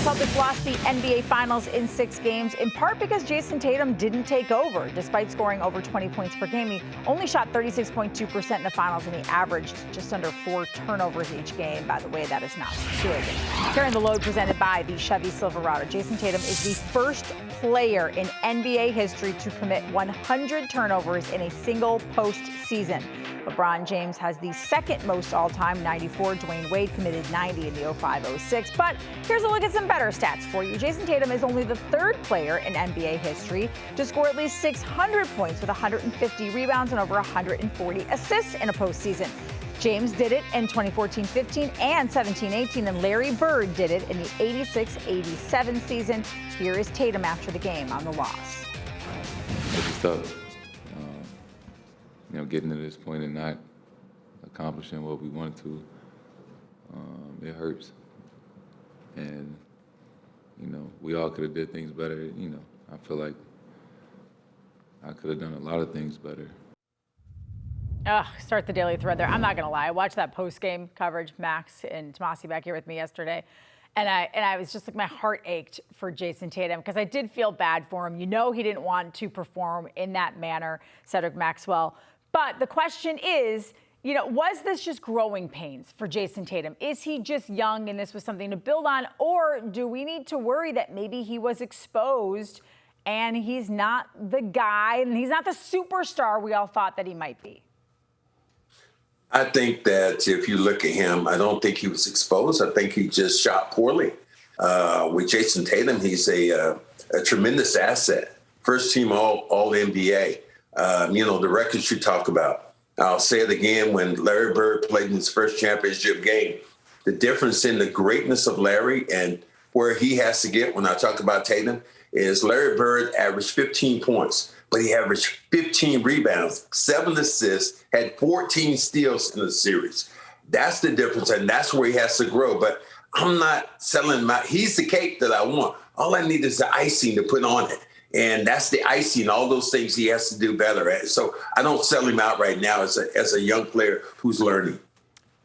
Celtics lost the NBA Finals in 6 games, in part because Jayson Tatum didn't take over. Despite scoring over 20 points per game, he only shot 36.2% in the finals, and he averaged just under 4 turnovers each game. By the way, that is not good. Carrying the load presented by the Chevy Silverado, Jayson Tatum is the first player in NBA history to commit 100 turnovers in a single postseason. LeBron James has the second most all-time, 94. Dwayne Wade committed 90 in the 05-06. But here's a look at some better stats for you. Jayson Tatum is only the third player in NBA history to score at least 600 points with 150 rebounds and over 140 assists in a postseason. James did it in 2014-15 and 17-18, and Larry Bird did it in the 86-87 season. Here is Tatum after the game on the loss. It's tough. Getting to this point and not accomplishing what we wanted to, it hurts. And, we all could have did things better. I feel like I could have done a lot of things better. Start the daily thread there. I'm not going to lie. I watched that post-game coverage, Max and Tomase back here with me yesterday. And I was just like, my heart ached for Jayson Tatum because I did feel bad for him. He didn't want to perform in that manner, Cedric Maxwell. But the question is, was this just growing pains for Jayson Tatum? Is he just young and this was something to build on? Or do we need to worry that maybe he was exposed and he's not the guy and he's not the superstar we all thought that he might be? I think that if you look at him, I don't think he was exposed. I think he just shot poorly. With Jayson Tatum, he's a tremendous asset. First team all NBA. The records you talk about. I'll say it again, when Larry Bird played in his first championship game, the difference in the greatness of Larry and where he has to get when I talk about Tatum is Larry Bird averaged 15 points, but he averaged 15 rebounds, 7 assists, had 14 steals in the series. That's the difference, and that's where he has to grow. But I'm not selling he's the cake that I want. All I need is the icing to put on it. And that's the icing, all those things he has to do better at. So I don't sell him out right now as a young player who's learning.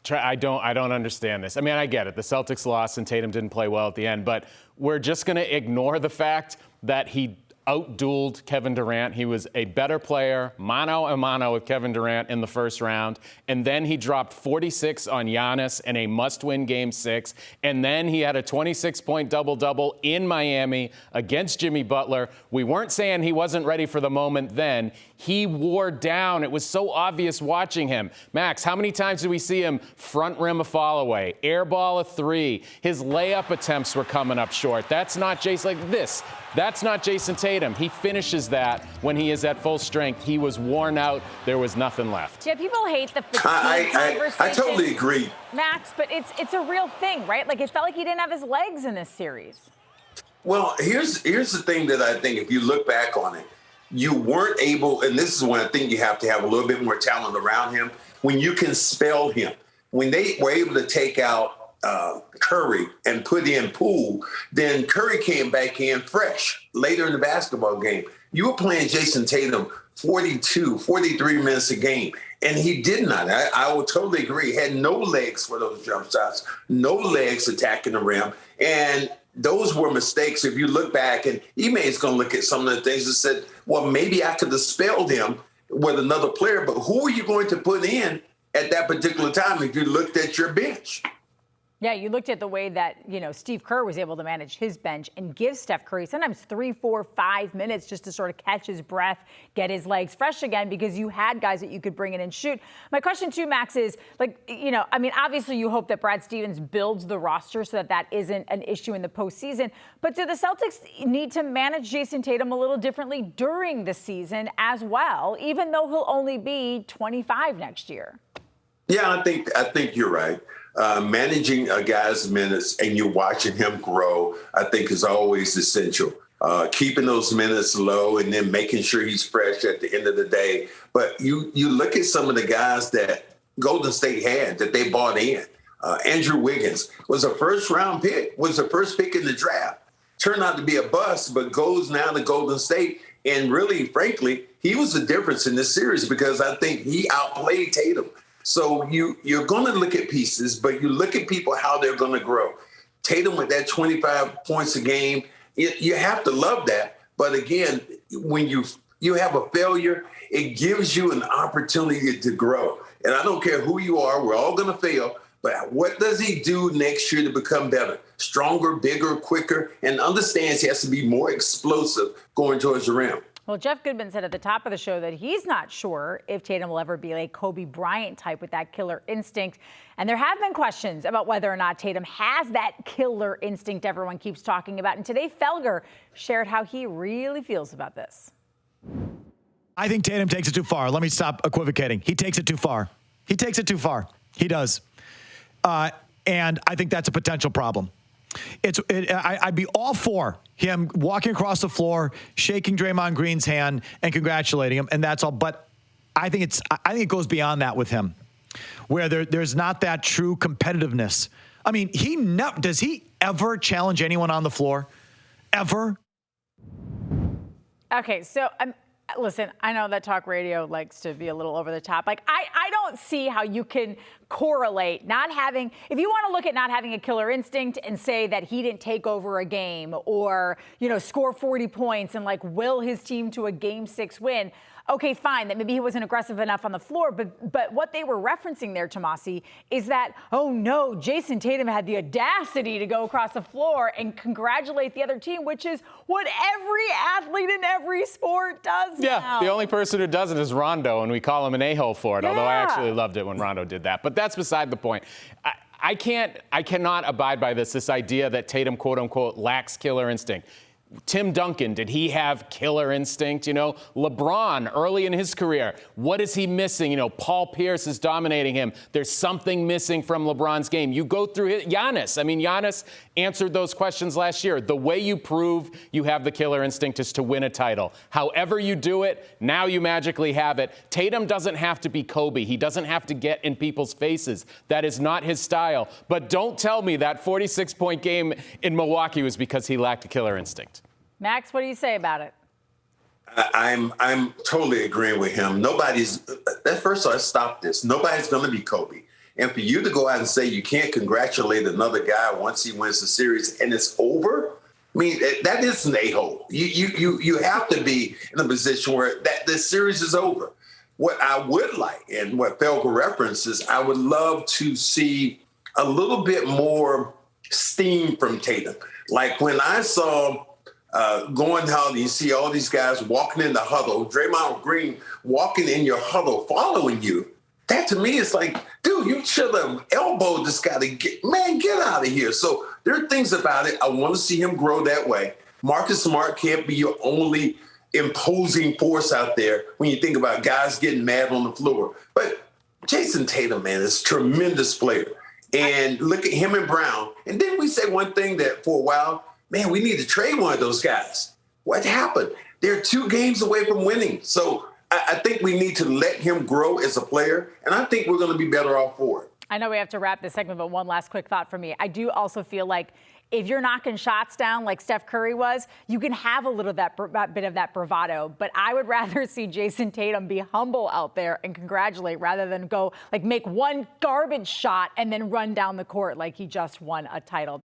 I don't understand this. I get it. The Celtics lost and Tatum didn't play well at the end, but we're just going to ignore the fact that he outdueled Kevin Durant. He was a better player, mano a mano with Kevin Durant in the first round. And then he dropped 46 on Giannis in a must-win Game 6. And then he had a 26-point double-double in Miami against Jimmy Butler. We weren't saying he wasn't ready for the moment then. He wore down. It was so obvious watching him. Max, how many times did we see him front rim a fall away, air ball a 3? His layup attempts were coming up short. That's not Jayson That's not Jayson Tatum. He finishes that when he is at full strength. He was worn out. There was nothing left. Yeah, people hate the fatigue conversation. I totally agree. Max, but it's a real thing, right? Like, it felt like he didn't have his legs in this series. Well, here's the thing that I think if you look back on it, you weren't able, and this is when I think you have to have a little bit more talent around him, when you can spell him. When they were able to take out Curry and put in Poole, then Curry came back in fresh later in the basketball game. You were playing Jayson Tatum 42, 43 minutes a game, and he did not. I would totally agree. He had no legs for those jump shots, no legs attacking the rim, and those were mistakes. If you look back, and Ime's going to look at some of the things and said, well, maybe I could have spelled him with another player, but who are you going to put in at that particular time if you looked at your bench? Yeah, you looked at the way that, Steve Kerr was able to manage his bench and give Steph Curry sometimes 3, 4, 5 minutes just to sort of catch his breath, get his legs fresh again, because you had guys that you could bring in and shoot. My question to Max is, obviously you hope that Brad Stevens builds the roster so that isn't an issue in the postseason. But do the Celtics need to manage Jayson Tatum a little differently during the season as well, even though he'll only be 25 next year? Yeah, I think you're right. Managing a guy's minutes and you're watching him grow, I think is always essential. Keeping those minutes low and then making sure he's fresh at the end of the day. But you look at some of the guys that Golden State had that they bought in. Andrew Wiggins was a first-round pick, was the first pick in the draft. Turned out to be a bust, but goes now to Golden State. And really, frankly, he was the difference in this series because I think he outplayed Tatum. So you're going to look at pieces, but you look at people, how they're going to grow. Tatum with that 25 points a game, you have to love that. But again, when you have a failure, it gives you an opportunity to grow. And I don't care who you are, we're all going to fail. But what does he do next year to become better? Stronger, bigger, quicker, and understands he has to be more explosive going towards the rim. Well, Jeff Goodman said at the top of the show that he's not sure if Tatum will ever be a Kobe Bryant type with that killer instinct. And there have been questions about whether or not Tatum has that killer instinct everyone keeps talking about. And today, Felger shared how he really feels about this. I think Tatum takes it too far. Let me stop equivocating. He takes it too far. He takes it too far. He does. And I think that's a potential problem. I'd be all for him walking across the floor, shaking Draymond Green's hand, and congratulating him, and that's all. But I think it goes beyond that with him, where there's not that true competitiveness. I mean, does he ever challenge anyone on the floor? Ever? Okay, so listen, I know that talk radio likes to be a little over the top. Like, I don't see how you can correlate not having, if you want to look at not having a killer instinct and say that he didn't take over a game or, score 40 points and like will his team to a game 6 win. Okay, fine, that maybe he wasn't aggressive enough on the floor, but what they were referencing there, Tomase, is that, oh no, Jayson Tatum had the audacity to go across the floor and congratulate the other team, which is what every athlete in every sport does now. The only person who does it is Rondo, and we call him an a-hole for it, although I actually loved it when Rondo did that. But that's beside the point. I cannot abide by this idea that Tatum, quote unquote, lacks killer instinct. Tim Duncan, did he have killer instinct? LeBron, early in his career, what is he missing? Paul Pierce is dominating him. There's something missing from LeBron's game. You go through it. Giannis. Giannis answered those questions last year. The way you prove you have the killer instinct is to win a title. However you do it, now you magically have it. Tatum doesn't have to be Kobe. He doesn't have to get in people's faces. That is not his style. But don't tell me that 46-point game in Milwaukee was because he lacked a killer instinct. Max, what do you say about it? I'm totally agreeing with him. First of all, stop this. Nobody's going to be Kobe. And for you to go out and say you can't congratulate another guy once he wins the series and it's over, that is an a-hole. You have to be in a position where the series is over. What I would like, and what Felger references, I would love to see a little bit more steam from Tatum. Like when I saw going down, you see all these guys walking in the huddle, Draymond Green walking in your huddle, following you. That to me is like, dude, you should have elbowed this guy to get out of here. So there are things about it. I want to see him grow that way. Marcus Smart can't be your only imposing force out there when you think about guys getting mad on the floor. But Jayson Tatum, man, is a tremendous player. And look at him and Brown. And then we say one thing that for a while, man, we need to trade one of those guys. What happened? They're 2 games away from winning. So I think we need to let him grow as a player, and I think we're going to be better off for it. I know we have to wrap this segment, but one last quick thought from me. I do also feel like if you're knocking shots down like Steph Curry was, you can have a little bit of that bravado. But I would rather see Jayson Tatum be humble out there and congratulate rather than go make one garbage shot and then run down the court like he just won a title.